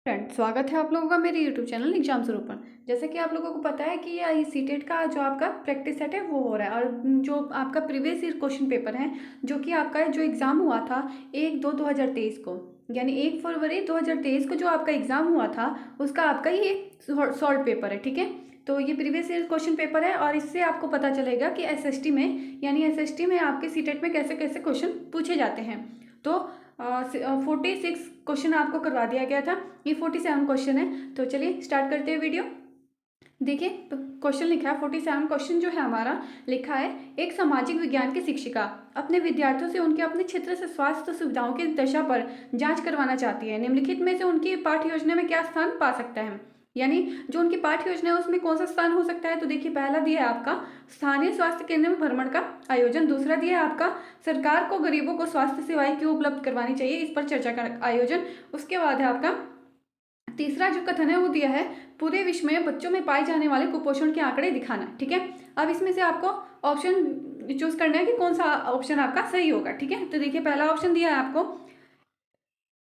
Friend, स्वागत है आप लोगों का मेरे यूट्यूब चैनल एग्जाम स्वरूपन। जैसे कि आप लोगों को पता है कि ये सीटेट का जो आपका प्रैक्टिस सेट है वो हो रहा है, और जो आपका प्रीवियस ईयर क्वेश्चन पेपर है जो कि आपका जो एग्ज़ाम हुआ था 1/2/2023 को, यानी 1 फरवरी 2023 को जो आपका एग्ज़ाम हुआ था उसका आपका ये सॉल्व पेपर है। ठीक है, तो ये प्रीवियस ईयर क्वेश्चन पेपर है और इससे आपको पता चलेगा कि एसएसटी में, यानी एसएसटी में आपके सीटेट में कैसे कैसे क्वेश्चन पूछे जाते हैं। तो 46 क्वेश्चन आपको करवा दिया गया था, ये 47 क्वेश्चन है। तो चलिए स्टार्ट करते हैं वीडियो। देखिए क्वेश्चन लिखा है 47 क्वेश्चन जो है हमारा लिखा है, एक सामाजिक विज्ञान की शिक्षिका अपने विद्यार्थियों से उनके अपने क्षेत्र से स्वास्थ्य सुविधाओं की दशा पर जांच करवाना चाहती है। निम्नलिखित में से उनकी पाठ्य योजना में क्या स्थान पा सकता है, यानी जो उनकी पाठ्य योजना है उसमें कौन सा स्थान हो सकता है। तो देखिए पहला दिया है आपका स्थानीय स्वास्थ्य केंद्र में भ्रमण का आयोजन, दूसरा दिया है आपका सरकार को गरीबों को स्वास्थ्य सेवाएं क्यों उपलब्ध करवानी चाहिए इस पर चर्चा का आयोजन, उसके बाद है आपका तीसरा जो कथन है वो दिया है पूरे विश्व में बच्चों में पाए जाने वाले कुपोषण के आंकड़े दिखाना। ठीक है, अब इसमें से आपको ऑप्शन चूज करना है कि कौन सा ऑप्शन आपका सही होगा। ठीक है, तो देखिए पहला ऑप्शन दिया है आपको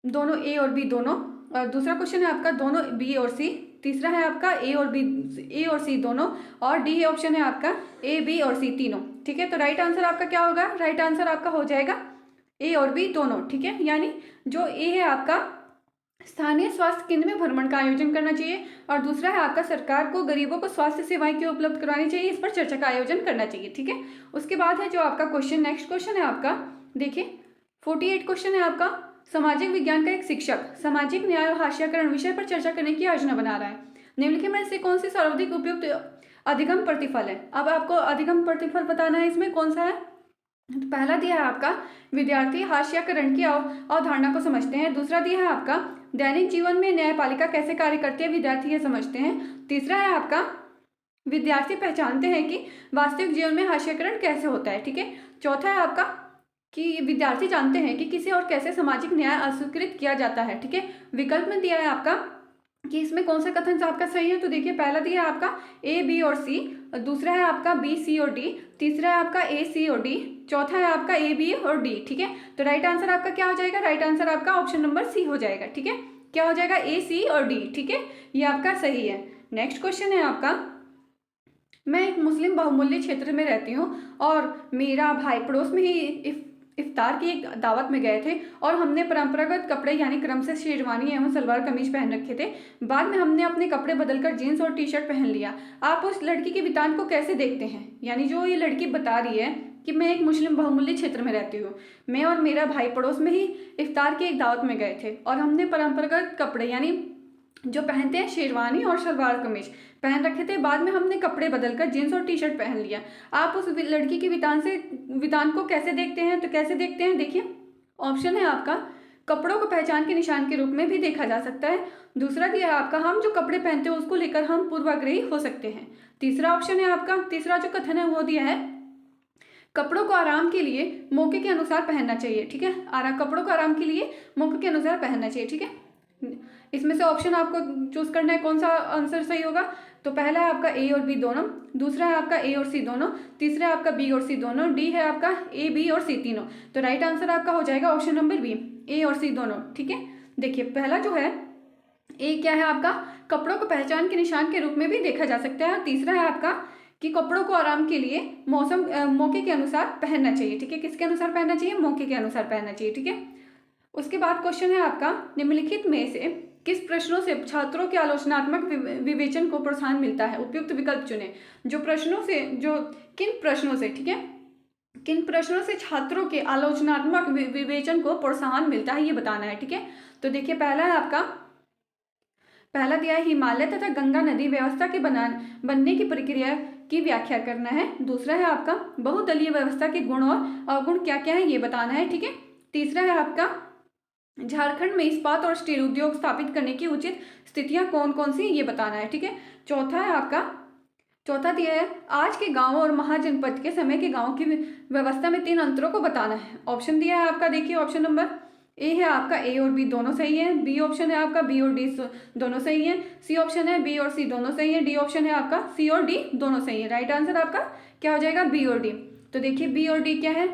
दोनों ए और बी दोनों, और दूसरा क्वेश्चन है आपका दोनों बी और सी, तीसरा है आपका ए और बी, ए और सी दोनों, और डी ऑप्शन है आपका ए बी और सी तीनों। ठीक है, तो राइट आंसर आपका क्या होगा, राइट आंसर आपका हो जाएगा ए और बी दोनों। ठीक है, यानी जो ए है आपका स्थानीय स्वास्थ्य केंद्र में भ्रमण का आयोजन करना चाहिए, और दूसरा है आपका सरकार को गरीबों को स्वास्थ्य सेवाएं क्यों उपलब्ध करानी चाहिए इस पर चर्चा का आयोजन करना चाहिए। ठीक है, उसके बाद है जो आपका क्वेश्चन, नेक्स्ट क्वेश्चन है आपका, देखिए 48 क्वेश्चन है आपका, सामाजिक विज्ञान का एक शिक्षक सामाजिक न्याय और हास्याकरण विषय पर चर्चा करने की योजना बना रहा है। निम्नलिखित में से कौन सी सर्वाधिक उपयुक्त अधिगम प्रतिफल है। अब आपको अधिगम प्रतिफल बताना है, इसमें कौन सा है। तो पहला दिया है आपका विद्यार्थी हास्याकरण की अवधारणा को समझते हैं, दूसरा दिया है आपका दैनिक जीवन में न्यायपालिका कैसे कार्य करती है विद्यार्थी ये समझते हैं, तीसरा है आपका विद्यार्थी पहचानते हैं कि वास्तविक जीवन में हास्याकरण कैसे होता है। ठीक है, चौथा है आपका कि विद्यार्थी जानते हैं कि किसे और कैसे सामाजिक न्याय अस्वीकृत किया जाता है। ठीक है, विकल्प में दिया है आपका कि इसमें कौन सा कथन से आपका सही है। तो देखिए पहला दिया है आपका ए बी और सी, दूसरा है आपका बी सी और डी, तीसरा है आपका ए सी और डी, चौथा है आपका ए बी और डी। ठीक है, तो राइट आंसर आपका क्या हो जाएगा, राइट आंसर आपका ऑप्शन नंबर सी हो जाएगा। ठीक है, क्या हो जाएगा ए सी और डी। ठीक है, ये आपका सही है। नेक्स्ट क्वेश्चन है आपका, मैं एक मुस्लिम बहुमूल्य क्षेत्र में रहती हूँ और मेरा भाई पड़ोस में ही इफ्तार की एक दावत में गए थे और हमने परंपरागत कपड़े यानी क्रम से शेरवानी एवं सलवार कमीज पहन रखे थे। बाद में हमने अपने कपड़े बदलकर जीन्स और टी शर्ट पहन लिया। आप उस लड़की के वितान को कैसे देखते हैं, यानी जो ये लड़की बता रही है कि मैं एक मुस्लिम बहुमूल्य क्षेत्र में रहती हूँ, मैं और मेरा भाई पड़ोस में ही इफ्तार की एक दावत में गए थे और हमने परंपरागत कपड़े यानी जो पहनते हैं शेरवानी और सलवार कमीज पहन रखे थे, बाद में हमने कपड़े बदलकर जीन्स और टी शर्ट पहन लिया। आप उस लड़की के वितान को कैसे देखते हैं। तो कैसे देखते हैं, देखिए ऑप्शन है आपका कपड़ों को पहचान के निशान के रूप में भी देखा जा सकता है, दूसरा दिया है आपका हम जो कपड़े पहनते हैं उसको लेकर हम पूर्वाग्रही हो सकते हैं, तीसरा ऑप्शन है आपका, तीसरा जो कथन है वो दिया है कपड़ों को आराम के लिए मौके के अनुसार पहनना चाहिए। ठीक है, कपड़ों को आराम के लिए मौके के अनुसार पहनना चाहिए। ठीक है, इसमें से ऑप्शन आपको चूज करना है कौन सा आंसर सही होगा। तो पहला है आपका ए और बी दोनों, दूसरा है आपका ए और सी दोनों, तीसरा है आपका बी और सी दोनों, डी है आपका ए बी और सी तीनों। तो राइट आंसर आपका हो जाएगा ऑप्शन नंबर बी, ए और सी दोनों। ठीक है, देखिए पहला जो है ए क्या है आपका कपड़ों को पहचान के निशान के रूप में भी देखा जा सकता है, और तीसरा है आपका कि कपड़ों को आराम के लिए मौके के अनुसार पहनना चाहिए। ठीक है, किसके अनुसार पहनना चाहिए, मौके के अनुसार पहनना चाहिए। ठीक है, उसके बाद क्वेश्चन है आपका निम्नलिखित में से किस प्रश्नों से छात्रों के आलोचनात्मक विवेचन को प्रोत्साहन मिलता है, उपयुक्त विकल्प चुने। जो प्रश्नों से जो किन प्रश्नों से, ठीक है, किन प्रश्नों से छात्रों के आलोचनात्मक विवेचन को प्रोत्साहन मिलता है ये बताना है। ठीक है, तो देखिए पहला है आपका, पहला दिया है हिमालय तथा गंगा नदी व्यवस्था के बनने की प्रक्रिया की व्याख्या करना है, दूसरा है आपका बहुदलीय व्यवस्था के गुण और अवगुण क्या क्या है ये बताना है। ठीक है, तीसरा है आपका झारखंड में इस्पात और स्टील उद्योग स्थापित करने की उचित स्थितियां कौन कौन सी ये बताना है। ठीक है, चौथा है आपका, चौथा दिया है आज के गांव और महाजनपद के समय के गांव की व्यवस्था में 3 अंतरों को बताना है। ऑप्शन दिया है आपका, देखिए ऑप्शन नंबर ए है आपका ए और बी दोनों सही है, बी ऑप्शन है आपका बी और डी दोनों सही है, सी ऑप्शन है बी और सी दोनों सही है, डी ऑप्शन है आपका सी और डी दोनों सही है। राइट आंसर आपका क्या हो जाएगा, बी और डी। तो देखिए बी और डी क्या है,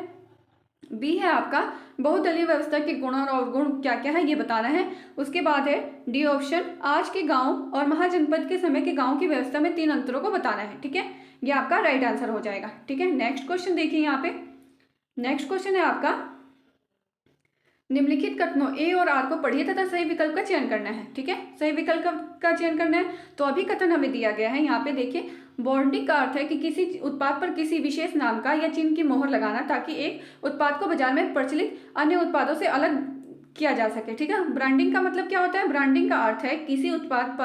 बी है आपका बहुदलीय व्यवस्था के गुण और अवगुण क्या क्या है ये बताना है। उसके बाद है डी ऑप्शन, आज के गांव और महाजनपद के समय के गांव की व्यवस्था में 3 अंतरों को बताना है। ठीक है, ये आपका राइट आंसर हो जाएगा। ठीक है, नेक्स्ट क्वेश्चन देखिए यहाँ पे। नेक्स्ट क्वेश्चन है आपका, निम्नलिखित कथनों ए और आर को पढ़िए तथा सही विकल्प का चयन करना है। ठीक है, सही विकल्प का चयन करना है। तो अभी कथन हमें दिया गया है यहाँ पे देखिए, ब्रांडिंग का अर्थ है कि किसी उत्पाद पर किसी विशेष नाम का या चिन्ह की मोहर लगाना ताकि एक उत्पाद को बाजार में प्रचलित अन्य उत्पादों से अलग किया जा सके। ठीक है, ब्रांडिंग का मतलब क्या होता है? ब्रांडिंग का अर्थ है किसी उत्पाद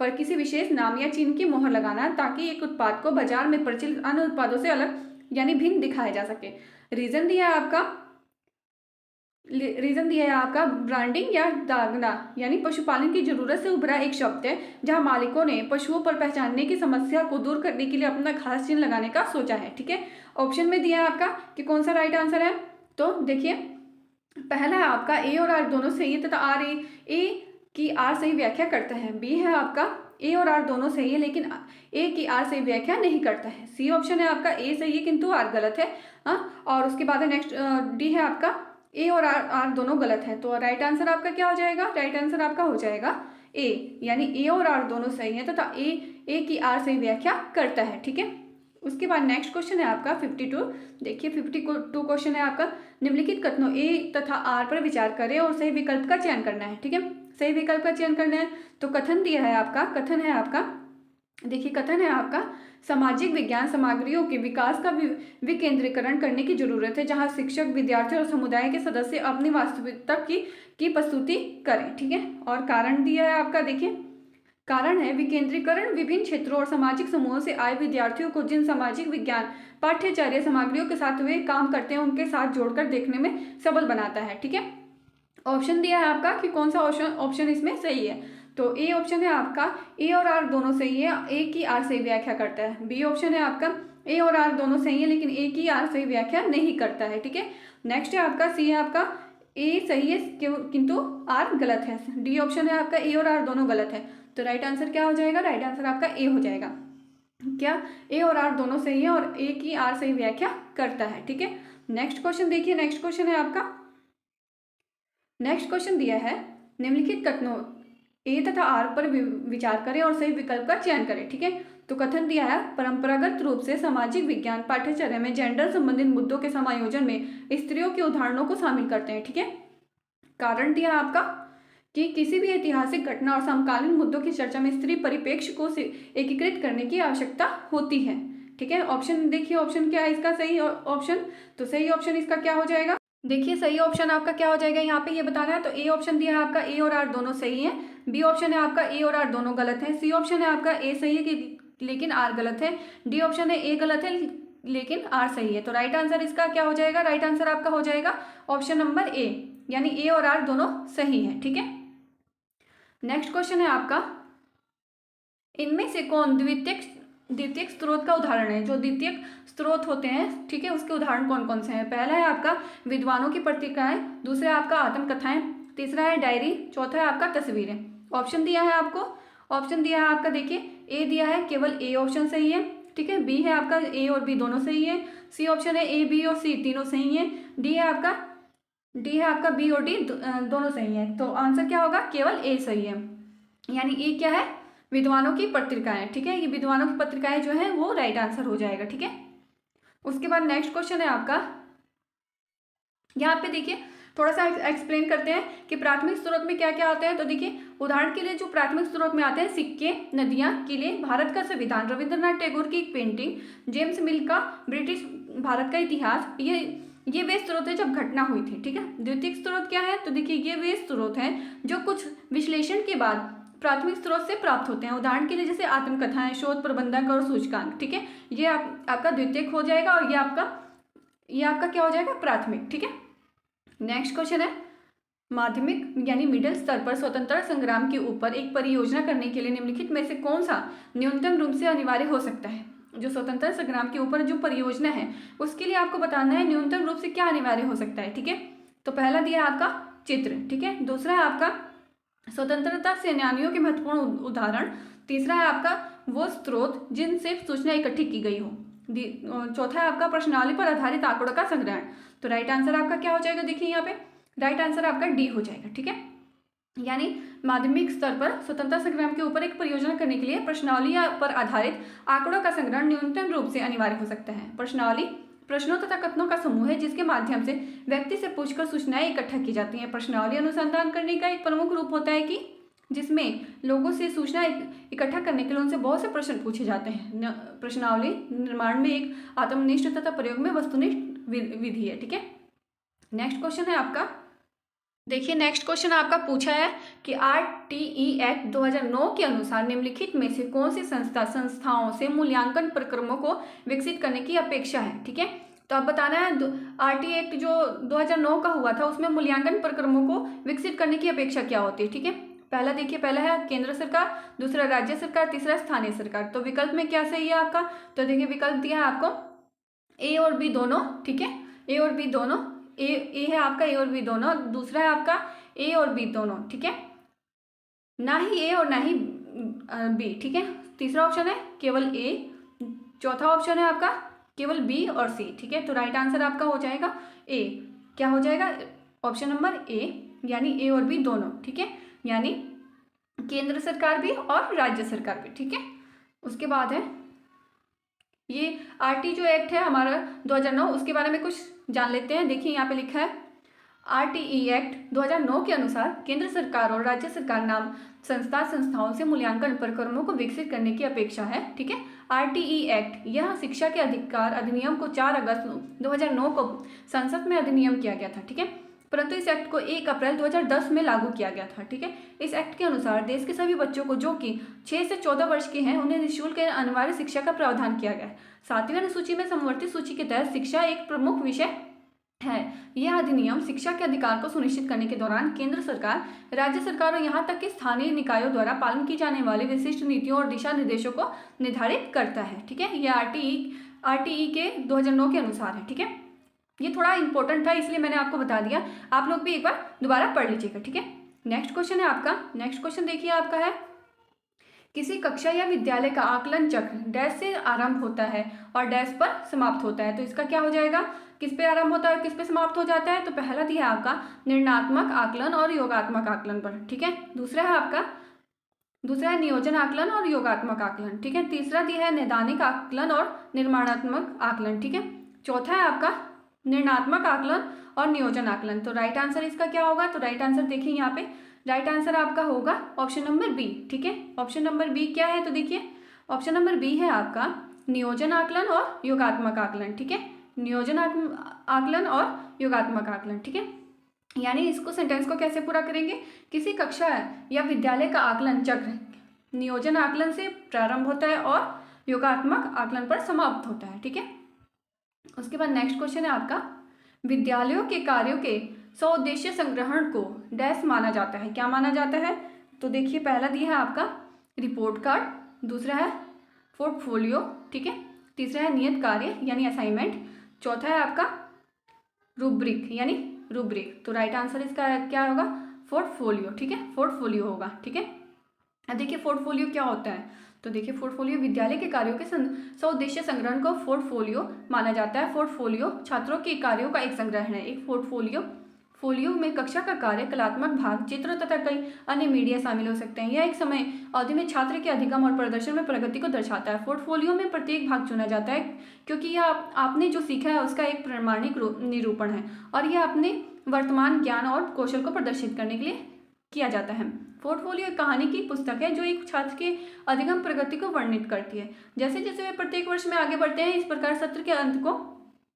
पर किसी विशेष नाम या चिन्ह की मोहर लगाना ताकि एक उत्पाद को बाजार में प्रचलित अन्य उत्पादों से अलग यानी भिन्न दिखाया जा सके। रीजन दिया है आपका ब्रांडिंग या दागना यानी पशुपालन की जरूरत से उभरा एक शब्द है जहां मालिकों ने पशुओं पर पहचानने की समस्या को दूर करने के लिए अपना खास चिन्ह लगाने का सोचा है। ठीक है, ऑप्शन में दिया है आपका कि कौन सा राइट आंसर है। तो देखिए, पहला है आपका ए और आर दोनों सही है तथा आर ए की आर सही व्याख्या करता है। बी है आपका ए और आर दोनों सही है लेकिन ए की आर सही व्याख्या नहीं करता है। सी ऑप्शन है आपका ए सही है किंतु आर गलत है। और उसके बाद है नेक्स्ट डी है आपका ए और आर दोनों गलत है। तो राइट आंसर आपका क्या हो जाएगा? राइट आंसर आपका हो जाएगा ए, यानी ए और आर दोनों सही है तथा ए की आर सही व्याख्या करता है। ठीक है, उसके बाद नेक्स्ट क्वेश्चन है आपका 52। देखिए 52 क्वेश्चन है आपका, निम्नलिखित कथनों ए तथा आर पर विचार करें और सही विकल्प का चयन करना है। ठीक है, सही विकल्प का चयन करना है। तो कथन दिया है आपका, कथन है आपका, देखिए कथन है आपका, सामाजिक विज्ञान सामग्रियों के विकास का विकेंद्रीकरण करने की जरूरत है जहां शिक्षक, विद्यार्थी और समुदाय के सदस्य अपनी वास्तविकता की प्रस्तुति करें। ठीक है, और कारण दिया है आपका, देखिए कारण है विकेंद्रीकरण विभिन्न क्षेत्रों और सामाजिक समूहों से आए विद्यार्थियों को जिन सामाजिक विज्ञान पाठ्यचर्या सामग्रियों के साथ वे काम करते हैं उनके साथ जोड़कर देखने में सबल बनाता है। ठीक है, ऑप्शन दिया है आपका कि कौन सा ऑप्शन इसमें सही है। तो ए ऑप्शन है आपका, ए और आर दोनों सही है, ए की आर सही व्याख्या करता है। बी ऑप्शन है आपका, ए और आर दोनों सही है लेकिन ए की आर सही व्याख्या नहीं करता है। ठीक है, नेक्स्ट है आपका सी है आपका, ए सही है किंतु आर गलत है। डी ऑप्शन है आपका, ए और आर दोनों गलत है। तो राइट आंसर क्या हो जाएगा? राइट आंसर आपका ए हो जाएगा। क्या? ए और आर दोनों सही है और ए की आर सही व्याख्या करता है। ठीक है, नेक्स्ट क्वेश्चन देखिए, नेक्स्ट क्वेश्चन है आपका, नेक्स्ट क्वेश्चन दिया है, निम्नलिखित कथनों ए तथा आर पर विचार करें और सही विकल्प का चयन करें। ठीक है, तो कथन दिया है, परंपरागत रूप से सामाजिक विज्ञान पाठ्यचर्या में जेंडर संबंधित मुद्दों के समायोजन में स्त्रियों के उदाहरणों को शामिल करते हैं। ठीक है, कारण दिया आपका कि किसी भी ऐतिहासिक घटना और समकालीन मुद्दों की चर्चा में स्त्री परिप्रेक्ष्य को एकीकृत करने की आवश्यकता होती है। ठीक है, ऑप्शन देखिए, ऑप्शन क्या है इसका सही ऑप्शन? तो सही ऑप्शन इसका क्या हो जाएगा? देखिए सही ऑप्शन आपका क्या हो जाएगा यहाँ पे ये बताना है। तो ए ऑप्शन दिया है आपका, ए और आर दोनों सही है। बी ऑप्शन है आपका, ए और आर दोनों गलत है। सी ऑप्शन है आपका, ए सही है लेकिन आर गलत है। डी ऑप्शन है, ए गलत है लेकिन आर सही है। तो राइट आंसर इसका क्या हो जाएगा? राइट आंसर आपका हो जाएगा ऑप्शन नंबर ए, यानी ए और आर दोनों सही है। ठीक है, नेक्स्ट क्वेश्चन है आपका, इनमें से कौन द्वितीयक स्रोत का उदाहरण है? जो द्वितीयक स्रोत होते हैं, ठीक है, उसके उदाहरण कौन कौन से हैं? पहला है आपका विद्वानों की पत्रिकाएं, दूसरा है आपका आत्मकथाएं, तीसरा है डायरी, चौथा है आपका तस्वीरें। ऑप्शन दिया है आपको, ऑप्शन दिया है आपका, देखिए ए दिया है, केवल ए ऑप्शन सही है। ठीक है, बी है आपका, ए और बी दोनों सही है। सी ऑप्शन है, ए बी और सी तीनों सही है। डी है आपका बी और डी दोनों सही है। तो आंसर क्या होगा? केवल ए सही है, यानी ए क्या है? विद्वानों की पत्रिकाएं। ठीक है, ये विद्वानों की पत्रिकाएं जो है वो राइट आंसर हो जाएगा। ठीक है, उसके बाद नेक्स्ट क्वेश्चन है आपका, यहाँ पे देखिए थोड़ा सा एक्सप्लेन करते हैं कि प्राथमिक स्रोत में क्या क्या आता है। तो देखिए उदाहरण के लिए जो प्राथमिक स्रोत में आते हैं, सिक्के, नदियाँ, किले, भारत का संविधान, रविंद्रनाथ टैगोर की एक पेंटिंग, जेम्स मिल का ब्रिटिश भारत का इतिहास, ये वे स्रोत है जब घटना हुई थी। ठीक है, द्वितीयक स्रोत क्या है? तो देखिए ये वे स्रोत हैं जो कुछ विश्लेषण के बाद प्राथमिक स्रोत से प्राप्त होते हैं। उदाहरण के लिए जैसे आत्मकथाएं, शोध प्रबंधक और सूचकांक। ठीक है, ये आपका द्वितीयक हो जाएगा और ये आपका क्या हो जाएगा? प्राथमिक। ठीक है, नेक्स्ट क्वेश्चन है, माध्यमिक यानी मिडिल स्तर पर स्वतंत्रता संग्राम के ऊपर एक परियोजना करने के लिए निम्नलिखित में से कौन सा न्यूनतम रूप से अनिवार्य हो सकता है? जो स्वतंत्रता संग्राम के ऊपर जो परियोजना है उसके लिए आपको बताना है न्यूनतम रूप से क्या अनिवार्य हो सकता है। ठीक है, तो पहला दिया है आपका चित्र। ठीक है, दूसरा है आपका स्वतंत्रता सेनानियों के महत्वपूर्ण उदाहरण, तीसरा है आपका वो स्रोत जिनसे सूचना इकट्ठी की गई हो, चौथा है आपका प्रश्नावली पर आधारित आंकड़ों का संग्रहण। तो राइट आंसर आपका क्या हो जाएगा, देखिए यहाँ पे राइट आंसर आपका डी हो जाएगा। ठीक है, यानी माध्यमिक स्तर पर स्वतंत्रता संग्राम के ऊपर एक परियोजना करने के लिए प्रश्नावली पर आधारित आंकड़ों का संग्रहण न्यूनतम रूप से अनिवार्य हो सकता है। प्रश्नावली प्रश्नों तथा कथनों का समूह है जिसके माध्यम से व्यक्ति से पूछकर सूचनाएं इकट्ठा की जाती हैं। प्रश्नावली अनुसंधान करने का एक प्रमुख रूप होता है कि जिसमें लोगों से सूचना इकट्ठा करने के लिए उनसे बहुत से प्रश्न पूछे जाते हैं। प्रश्नावली निर्माण में एक आत्मनिष्ठ तथा प्रयोग में वस्तुनिष्ठ विधि है। ठीक है, नेक्स्ट क्वेश्चन है आपका, देखिए नेक्स्ट क्वेश्चन आपका पूछा है कि RTE एक्ट 2009 के अनुसार निम्नलिखित में से कौन सी संस्थाओं से मूल्यांकन प्रक्रमों को विकसित करने की अपेक्षा है। ठीक है, तो अब बताना है RTE एक्ट जो 2009 का हुआ था उसमें मूल्यांकन प्रक्रमों को विकसित करने की अपेक्षा क्या होती है। ठीक है, पहला देखिए, पहला है केंद्र सरकार, दूसरा राज्य सरकार, तीसरा स्थानीय सरकार। तो विकल्प में क्या सही है आपका, तो देखिए विकल्प दिया है आपको ए और बी दोनों। ठीक है, ए और बी दोनों, ए है आपका ए और बी दोनों, दूसरा है आपका ए और बी दोनों। ठीक है, ना ही ए और ना ही बी। ठीक है, तीसरा ऑप्शन है केवल ए, चौथा ऑप्शन है आपका केवल बी और सी। ठीक है, तो राइट आंसर आपका हो जाएगा ए, क्या हो जाएगा ऑप्शन नंबर ए, यानी ए और बी दोनों। ठीक है, यानी केंद्र सरकार भी और राज्य सरकार भी। ठीक है, उसके बाद है ये RT जो एक्ट है हमारा 2009, उसके बारे में कुछ जान लेते हैं। देखिए यहाँ पे लिखा है RTE एक्ट 2009 के अनुसार केंद्र सरकार और राज्य सरकार नाम संस्थाओं से मूल्यांकन प्रक्रमों को विकसित करने की अपेक्षा है। ठीक है, RTE एक्ट यह शिक्षा के अधिकार अधिनियम को 4 अगस्त 2009 को संसद में अधिनियम किया गया था। ठीक है, परंतु इस एक्ट को 1 अप्रैल 2010 में लागू किया गया था। ठीक है, इस एक्ट के अनुसार देश के सभी बच्चों को जो कि 6 से 14 वर्ष के हैं उन्हें निःशुल्क अनिवार्य शिक्षा का प्रावधान किया गया है। 7वीं अनुसूची में समवर्ती सूची के तहत शिक्षा एक प्रमुख विषय है। यह अधिनियम शिक्षा के अधिकार को सुनिश्चित करने के दौरान केंद्र सरकार, राज्य सरकार और यहाँ तक कि स्थानीय निकायों द्वारा पालन की जाने वाली विशिष्ट नीतियों और दिशा निर्देशों को निर्धारित करता है। ठीक है, यह RTE के 2009 के अनुसार है। ठीक है, ये थोड़ा इंपॉर्टेंट था इसलिए मैंने आपको बता दिया, आप लोग भी एक बार दोबारा पढ़ लीजिएगा। ठीक है, नेक्स्ट क्वेश्चन है आपका, नेक्स्ट क्वेश्चन देखिए आपका है किसी कक्षा या विद्यालय का आकलन चक्र डैश से आरंभ होता है और डैश पर समाप्त होता है। तो इसका क्या हो जाएगा, किस पे आरंभ होता है और किस पे समाप्त हो जाता है। तो पहला दिया है आपका निर्णयात्मक आकलन और योगात्मक आकलन पर। ठीक है, दूसरा है नियोजन आकलन और योगात्मक आकलन। ठीक है, तीसरा दिया है नैदानिक आकलन और निर्माणात्मक आकलन। ठीक है, चौथा है आपका निर्णयात्मक आकलन और नियोजन आकलन। तो राइट आंसर इसका क्या होगा, तो राइट आंसर देखिए यहाँ पे राइट आंसर आपका होगा ऑप्शन नंबर बी। ठीक है, ऑप्शन नंबर बी क्या है, तो देखिए ऑप्शन नंबर बी है आपका नियोजन आकलन और योगात्मक आकलन। ठीक है, नियोजन आकलन और योगात्मक आकलन। ठीक है, यानी इसको सेंटेंस को कैसे पूरा करेंगे, किसी कक्षा या विद्यालय का आकलन चक्र नियोजन आकलन से प्रारंभ होता है और योगात्मक आकलन पर समाप्त होता है। ठीक है, उसके बाद नेक्स्ट क्वेश्चन है आपका विद्यालयों के कार्यों के स्वउद्देश्य संग्रहण को डैश माना जाता है, क्या माना जाता है। तो देखिए पहला दिया है आपका रिपोर्ट कार्ड, दूसरा है पोर्टफोलियो। ठीक है, तीसरा है नियत कार्य यानी असाइनमेंट, चौथा है आपका रूब्रिक यानी रूब्रिक। तो राइट आंसर इसका क्या होगा, पोर्टफोलियो। ठीक है, पोर्टफोलियो होगा। ठीक है, अब देखिए पोर्टफोलियो क्या होता है, तो देखिए पोर्टफोलियो विद्यालय के कार्यों के स्वउद्देश्य संग्रहण को पोर्टफोलियो माना जाता है। पोर्टफोलियो छात्रों के कार्यों का एक संग्रह है। एक पोर्टफोलियो में कक्षा का कार्य, कलात्मक भाग, चित्र तथा कई अन्य मीडिया शामिल हो सकते हैं। यह एक समय अवधि में छात्र के अधिगम और प्रदर्शन में प्रगति को दर्शाता है। पोर्टफोलियो में प्रत्येक भाग चुना जाता है क्योंकि यह आपने जो सीखा है उसका एक प्रमाणिक निरूपण है और यह अपने वर्तमान ज्ञान और कौशल को प्रदर्शित करने के लिए किया जाता है। पोर्टफोलियो एक कहानी की पुस्तक है जो एक छात्र के अधिगम प्रगति को वर्णित करती है। जैसे जैसे वे प्रत्येक वर्ष में आगे बढ़ते हैं, इस प्रकार सत्र के अंत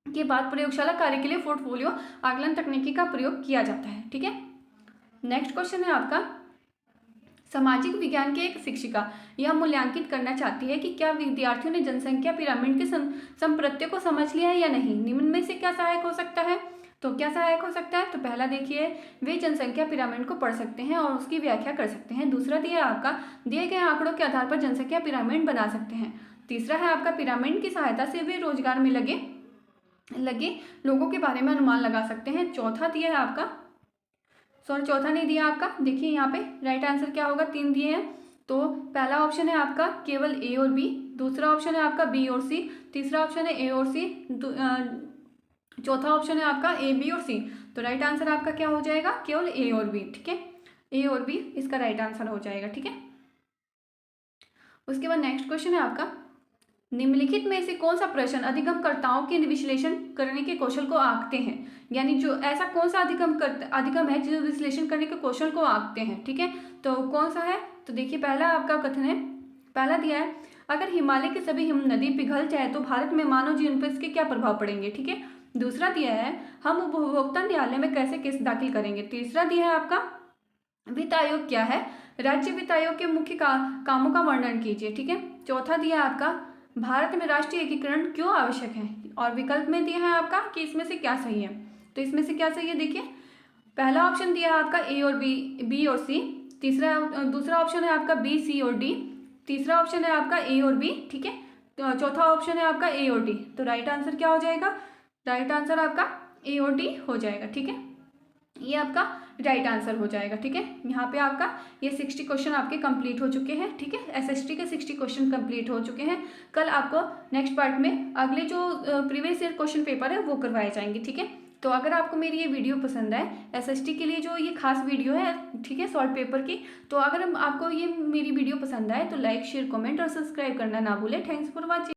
के बाद प्रयोगशाला कार्य के लिए पोर्टफोलियो आकलन तकनीकी का प्रयोग किया जाता है। ठीक है, नेक्स्ट क्वेश्चन है आपका सामाजिक विज्ञान की एक शिक्षिका यह मूल्यांकित करना चाहती है कि क्या विद्यार्थियों ने जनसंख्या पिरामिड के संप्रत्य को समझ लिया है या नहीं। निम्न में से क्या सहायक हो सकता है, तो क्या सहायक हो सकता है, तो पहला देखिए वे जनसंख्या पिरामिड को पढ़ सकते हैं और उसकी व्याख्या कर सकते हैं। दूसरा दिया आपका दिए गए आंकड़ों के आधार पर जनसंख्या पिरामिड बना सकते हैं। तीसरा है आपका पिरामिड की सहायता से वे रोजगार में लगे लोगों के बारे में अनुमान लगा सकते हैं। चौथा दिया है आपका चौथा नहीं दिया आपका, देखिए यहाँ पे राइट आंसर क्या होगा, 3 दिए हैं। तो पहला ऑप्शन है आपका केवल ए और बी, दूसरा ऑप्शन है आपका बी और सी, तीसरा ऑप्शन है ए और सी, चौथा ऑप्शन है आपका ए, बी और सी। तो राइट आंसर आपका क्या हो जाएगा, केवल ए और बी, ठीक है। ए और बी इसका राइट आंसर हो जाएगा, ठीक है। उसके बाद नेक्स्ट क्वेश्चन है आपका, निम्नलिखित में से कौन सा प्रश्न अधिगमकर्ताओं के विश्लेषण करने के कौशल को आंकते हैं। यानी जो ऐसा कौन सा अधिगम है जो विश्लेषण करने के कौशल को आंकते हैं, ठीक है। तो कौन सा है, तो देखिए पहला आपका कथन है, पहला दिया है, अगर हिमालय की सभी हिम नदी पिघल जाए तो भारत में मानव जीवन पर इसके क्या प्रभाव पड़ेंगे, ठीक है। दूसरा दिया है, हम उपभोक्ता न्यायालय में कैसे केस दाखिल करेंगे। तीसरा दिया है आपका, वित्त आयोग क्या है, राज्य वित्त आयोग के मुख्य कामों का वर्णन कीजिए, ठीक है। चौथा दिया है आपका, भारत में राष्ट्रीय एकीकरण क्यों आवश्यक है। और विकल्प में दिया है आपका कि इसमें से क्या सही है। तो इसमें से क्या सही है, देखिए पहला ऑप्शन दिया है आपका ए और बी, बी और सी। दूसरा ऑप्शन है आपका बी, सी और डी। तीसरा ऑप्शन है आपका ए और बी, ठीक है। तो चौथा ऑप्शन है आपका ए और डी। तो राइट आंसर क्या हो जाएगा, राइट आंसर आपका ए और डी हो जाएगा, ठीक है। ये आपका राइट आंसर हो जाएगा, ठीक है। यहाँ पे आपका ये 60 क्वेश्चन आपके कंप्लीट हो चुके हैं, ठीक है। एसएसटी के 60 क्वेश्चन कंप्लीट हो चुके हैं। कल आपको नेक्स्ट पार्ट में अगले जो प्रीवियस ईयर क्वेश्चन पेपर है वो करवाए जाएंगे, ठीक है। तो अगर आपको मेरी ये वीडियो पसंद आए, एसएसटी के लिए जो ये खास वीडियो है, ठीक है, शॉर्ट पेपर की, तो अगर आपको ये मेरी वीडियो पसंद आए तो लाइक, शेयर, कमेंट और सब्सक्राइब करना ना भूलें। Thanks for watching.